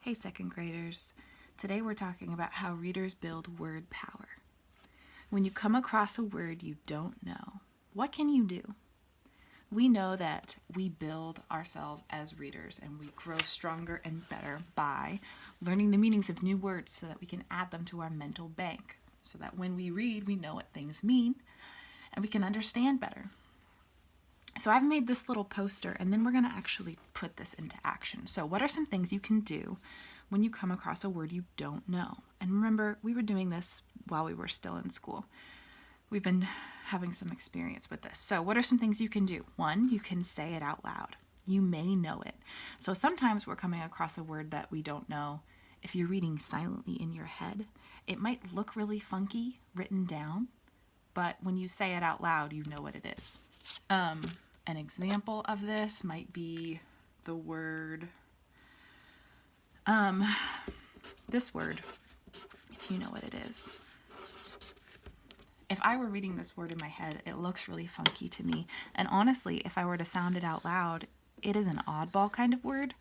Hey second graders, today we're talking about how readers build word power. When you come across a word you don't know, what can you do? We know that we build ourselves as readers and we grow stronger and better by learning the meanings of new words so that we can add them to our mental bank, so that when we read we know what things mean and we can understand better. So I've made this little poster and then we're going to actually put this into action. So what are some things you can do when you come across a word you don't know? And remember, we were doing this while we were still in school. We've been having some experience with this. So what are some things you can do? One, you can say it out loud. You may know it. So sometimes we're coming across a word that we don't know. If you're reading silently in your head, it might look really funky written down, but when you say it out loud, you know what it is. An example of this might be the word, this word, if you know what it is. If I were reading this word in my head, it looks really funky to me. And honestly, if I were to sound it out loud, it is an oddball kind of word.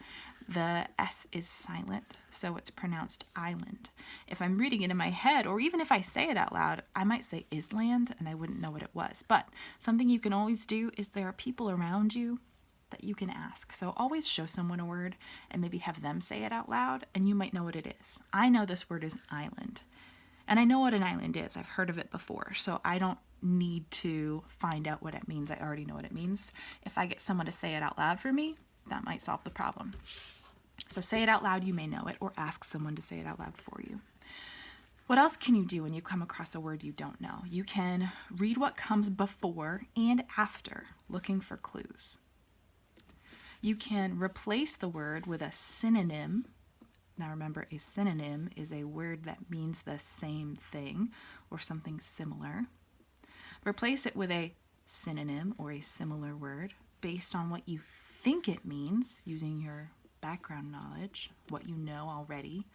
The S is silent, so it's pronounced island. If I'm reading it in my head, or even if I say it out loud, I might say island and I wouldn't know what it was. But something you can always do is there are people around you that you can ask. So always show someone a word and maybe have them say it out loud and you might know what it is. I know this word is island. And I know what an island is. I've heard of it before, so I don't need to find out what it means. I already know what it means. If I get someone to say it out loud for me, that might solve the problem. So say it out loud, you may know it, or ask someone to say it out loud for you. What else can you do when you come across a word you don't know? You can read what comes before and after, looking for clues. You can replace the word with a synonym. Now remember, a synonym is a word that means the same thing or something similar. Replace it with a synonym or a similar word based on what you think it means, using your background knowledge, what you know already.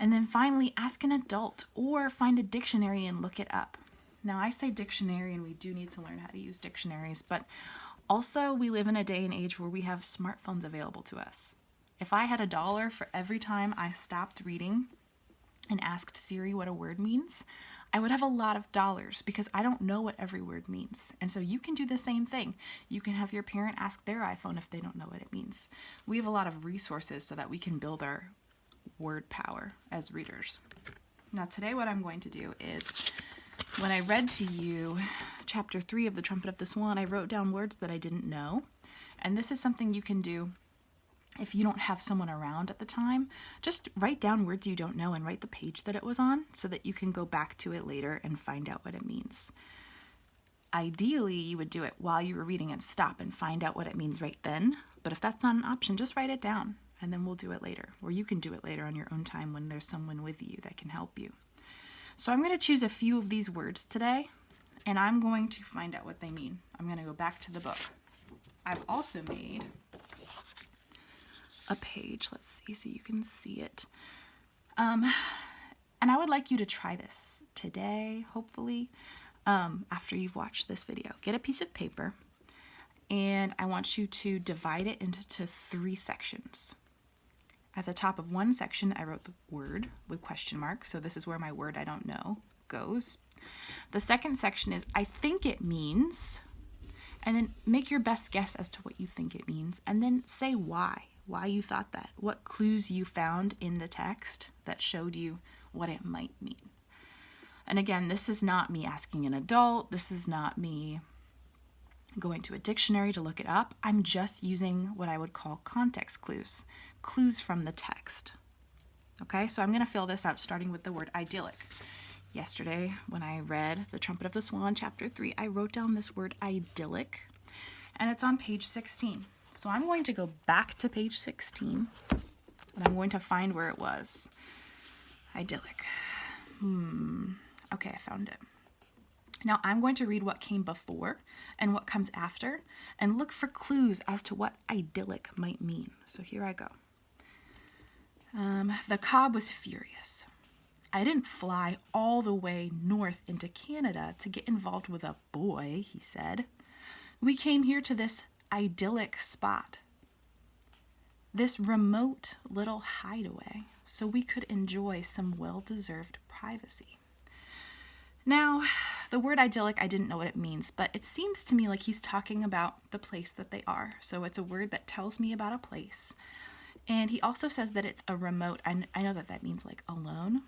And then finally, ask an adult or find a dictionary and look it up. Now I say dictionary and we do need to learn how to use dictionaries, but also we live in a day and age where we have smartphones available to us. If I had $1 for every time I stopped reading and asked Siri what a word means, I would have a lot of dollars because I don't know what every word means. And so you can do the same thing. You can have your parent ask their iPhone if they don't know what it means. We have a lot of resources so that we can build our word power as readers. Now today what I'm going to do is, when I read to you chapter 3 of the Trumpet of the Swan, I wrote down words that I didn't know. And this is something you can do if you don't have someone around at the time. Just write down words you don't know and write the page that it was on so that you can go back to it later and find out what it means. Ideally, you would do it while you were reading and stop and find out what it means right then. But if that's not an option, just write it down and then we'll do it later. Or you can do it later on your own time when there's someone with you that can help you. So I'm going to choose a few of these words today and I'm going to find out what they mean. I'm going to go back to the book. I've also made a page, let's see so you can see it. And I would like you to try this today, hopefully, after you've watched this video. Get a piece of paper and I want you to divide it into 3 sections. At the top of one section, I wrote the word with question marks, so this is where my word I don't know goes. The second section is I think it means, and then make your best guess as to what you think it means, and then say why you thought that, what clues you found in the text that showed you what it might mean. And again, this is not me asking an adult, this is not me going to a dictionary to look it up. I'm just using what I would call context clues from the text. Okay, so I'm going to fill this out starting with the word idyllic. Yesterday, when I read The Trumpet of the Swan, chapter 3, I wrote down this word idyllic, and it's on page 16. So I'm going to go back to page 16, and I'm going to find where it was. Idyllic. Okay, I found it. Now I'm going to read what came before and what comes after, and look for clues as to what idyllic might mean. So here I go. The cob was furious. I didn't fly all the way north into Canada to get involved with a boy, he said. We came here to this idyllic spot. this remote little hideaway so we could enjoy some well-deserved privacy. Now, the word idyllic, I didn't know what it means, but it seems to me like he's talking about the place that they are. So it's a word that tells me about a place. And he also says that it's a remote, I know that that means like alone,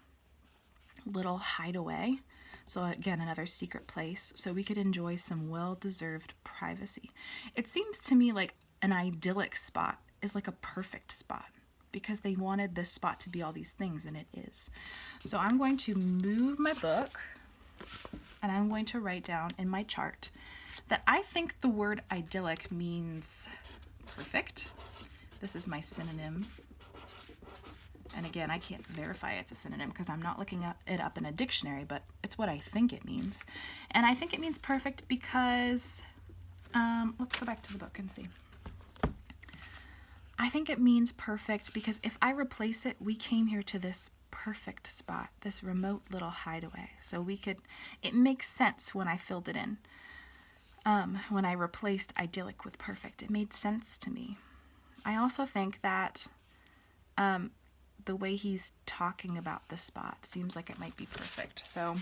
little hideaway. So again, another secret place, so we could enjoy some well-deserved privacy. It seems to me like an idyllic spot is like a perfect spot, because they wanted this spot to be all these things, and it is. So I'm going to move my book, and I'm going to write down in my chart that I think the word idyllic means perfect. This is my synonym. And again, I can't verify it's a synonym because I'm not looking it up in a dictionary, but it's what I think it means. And I think it means perfect because, let's go back to the book and see. I think it means perfect because if I replace it, we came here to this perfect spot, this remote little hideaway. So it makes sense when I filled it in. When I replaced idyllic with perfect, it made sense to me. I also think that the way he's talking about the spot seems like it might be perfect. So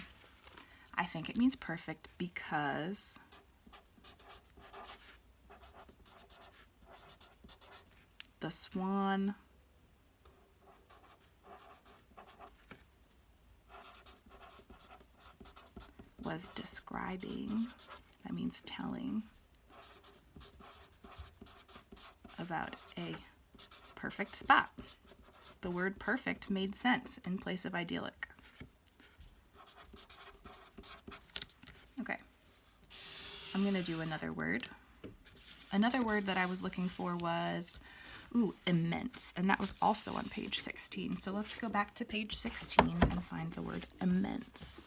I think it means perfect because the Swan was describing, that means telling, about a perfect spot. The word perfect made sense in place of idyllic. Okay, I'm gonna do another word. Another word that I was looking for was, immense, and that was also on page 16. So let's go back to page 16 and find the word immense.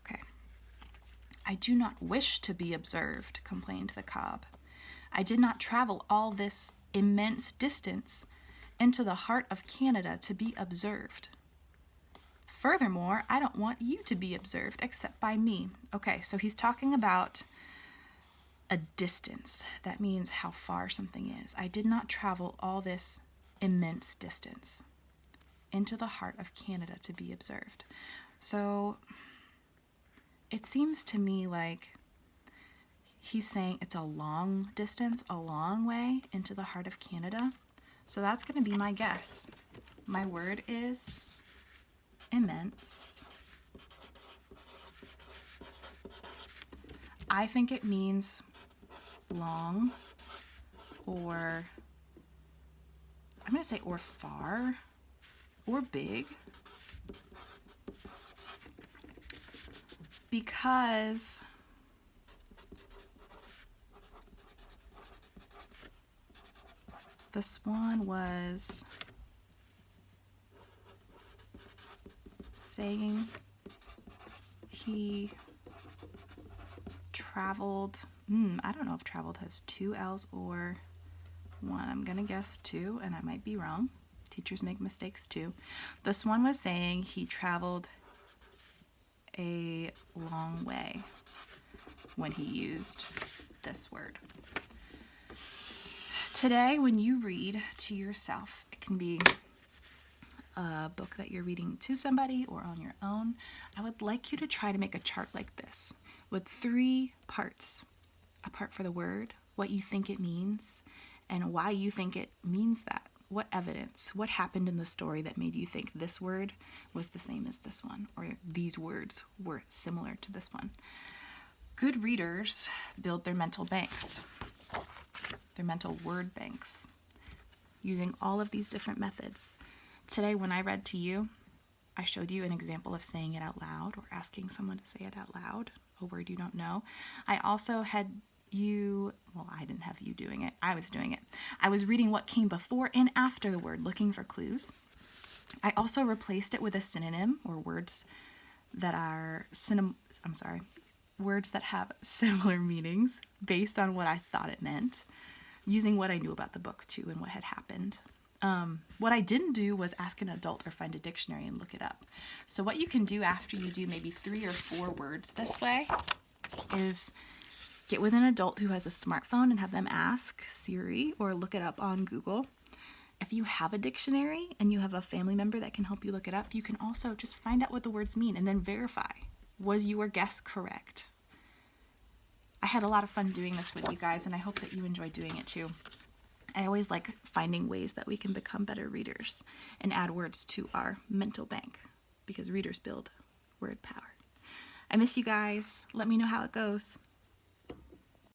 Okay. I do not wish to be observed, complained the cob. I did not travel all this immense distance into the heart of Canada to be observed. Furthermore, I don't want you to be observed except by me. Okay, so he's talking about a distance. That means how far something is. I did not travel all this immense distance into the heart of Canada to be observed. So it seems to me like he's saying it's a long distance, a long way into the heart of Canada. So that's going to be my guess. My word is immense. I think it means long, or I'm going to say or far, or big, because the Swan was saying he traveled, I don't know if traveled has two L's or one. I'm gonna guess two, and I might be wrong. Teachers make mistakes too. The Swan was saying he traveled a long way when he used this word. Today, when you read to yourself, it can be a book that you're reading to somebody or on your own. I would like you to try to make a chart like this with 3 parts. A part for the word, what you think it means, and why you think it means that. What evidence, what happened in the story that made you think this word was the same as this one, or these words were similar to this one. Good readers build their mental banks, their mental word banks, using all of these different methods. Today, when I read to you, I showed you an example of saying it out loud or asking someone to say it out loud, a word you don't know. I also had you, well, I didn't have you doing it. I was doing it. I was reading what came before and after the word, looking for clues. I also replaced it with a synonym, or words that are words that have similar meanings based on what I thought it meant, using what I knew about the book too and what had happened. What I didn't do was ask an adult or find a dictionary and look it up. So what you can do after you do maybe 3 or 4 words this way is Get with an adult who has a smartphone and have them ask Siri or look it up on Google. If you have a dictionary and you have a family member that can help you look it up, you can also just find out what the words mean and then verify. Was your guess correct? I had a lot of fun doing this with you guys, and I hope that you enjoy doing it too. I always like finding ways that we can become better readers and add words to our mental bank, because readers build word power. I miss you guys. Let me know how it goes.